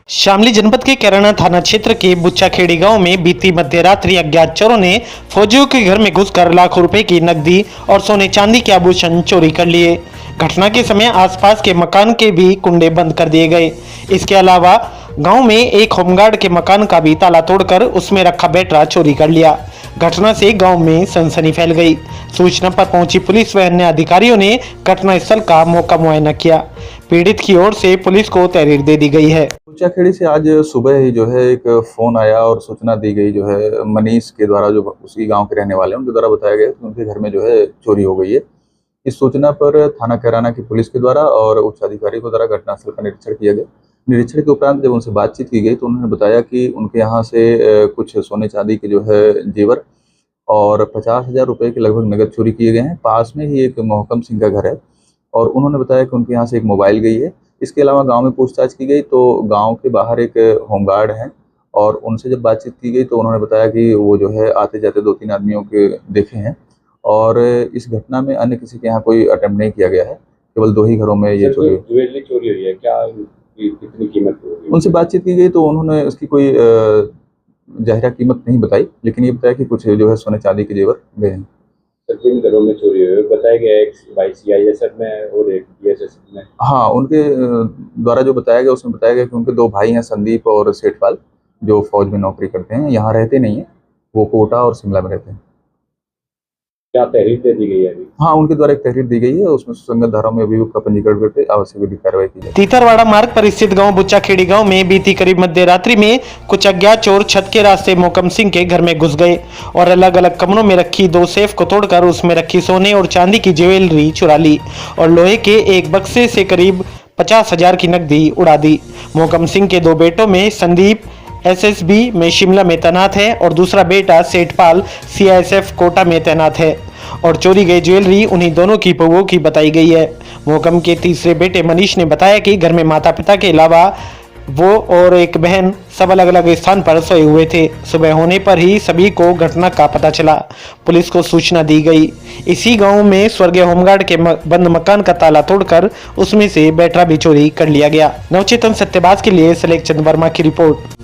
शामली जनपद के कैराना थाना क्षेत्र के बुच्चाखेड़ी गांव में बीती मध्य रात्रि अज्ञात चोरों ने फौजियों के घर में घुसकर लाखों रुपए की नकदी और सोने चांदी के आभूषण चोरी कर लिए। घटना के समय आसपास के मकान के भी कुंडे बंद कर दिए गए। इसके अलावा गांव में एक होमगार्ड के मकान का भी ताला तोड़कर उसमें रखा बैटरा चोरी कर लिया। घटना से गांव में सनसनी फैल गई। सूचना पर पहुंची पुलिस व अन्य अधिकारियों ने घटनास्थल का मौका मुआयना किया। पीड़ित की ओर से पुलिस को तहरीर दे दी गई है। बुच्चाखेड़ी से आज सुबह ही जो है एक फोन आया और सूचना दी गई जो है मनीष के द्वारा, जो उसी गांव के रहने वाले हैं, उनके द्वारा बताया गया कि उनके घर में जो है चोरी हो गई है। इस सूचना पर थाना कैराना की पुलिस के द्वारा और उच्च अधिकारी के द्वारा घटनास्थल का निरीक्षण किया गया। निरीक्षण के उपरांत जब उनसे बातचीत की गई तो उन्होंने बताया कि उनके यहाँ से कुछ सोने चांदी के जो है जेवर और 50,000 रुपये के लगभग नगद चोरी किए गए हैं। पास में ही एक मोहकम सिंह का घर है और उन्होंने बताया कि उनके यहाँ से एक मोबाइल गई है। इसके अलावा गांव में पूछताछ की गई तो गांव के बाहर एक होमगार्ड हैं और उनसे जब बातचीत की गई तो उन्होंने बताया कि वो जो है आते जाते 2-3 आदमियों के देखे हैं और इस घटना में अन्य किसी के यहाँ कोई अटेम्प्ट नहीं किया गया है। केवल 2 ही घरों में ये ज्वेलरी चोरी हुई है। क्या कितनी कीमत होगी? उनसे बातचीत की गई तो उन्होंने उसकी कोई ज़ाहिरा कीमत नहीं बताई, लेकिन ये बताया कि कुछ जो है सोने चांदी के जेवर गए हैं। जिन घरों में चोरी हुई है बताया गया एक भाई CISF में और एक BSF में। हाँ, उनके द्वारा जो बताया गया उसमें बताया गया कि उनके 2 भाई हैं, संदीप और सेठपाल, जो फौज में नौकरी करते हैं। यहाँ रहते नहीं हैं, वो कोटा और शिमला में रहते हैं। क्या तहरीर दे दी गई है अभी? हाँ, उनके द्वारा एक तहरीर दी गई है, उसमें सुसंगत धाराओं में अभियुक्त का पंजीकरण करके आवश्यक विधिक कार्रवाई की जाए। तीतरवाड़ा मार्ग पर स्थित गांव बुच्चाखेड़ी गांव में बीती करीब मध्य रात्रि में कुछ अज्ञात चोर छत के रास्ते मोहकम सिंह के घर में घुस गए और अलग अलग कमरों में रखी 2 सेफ को तोड़कर उसमें रखी सोने और चांदी की ज्वेलरी चुरा ली और लोहे के एक बक्से से करीब 50,000 की नकदी उड़ा दी। मोहकम सिंह के 2 बेटों में संदीप SSB में शिमला में तैनात है और दूसरा बेटा सेठपाल CISF कोटा में तैनात है और चोरी गई ज्वेलरी उन्हीं दोनों की बहुओं की बताई गई है। मोहकम के तीसरे बेटे मनीष ने बताया कि घर में माता पिता के अलावा वो और एक बहन सब अलग अलग स्थान पर सोए हुए थे। सुबह होने पर ही सभी को घटना का पता चला। पुलिस को सूचना दी गई। इसी गांव में स्वर्गीय होमगार्ड के बंद मकान का ताला तोड़कर उसमें से बैटरा भी चोरी कर लिया गया। नवचेतन सत्यबाज के लिए सलेख चंद वर्मा की रिपोर्ट।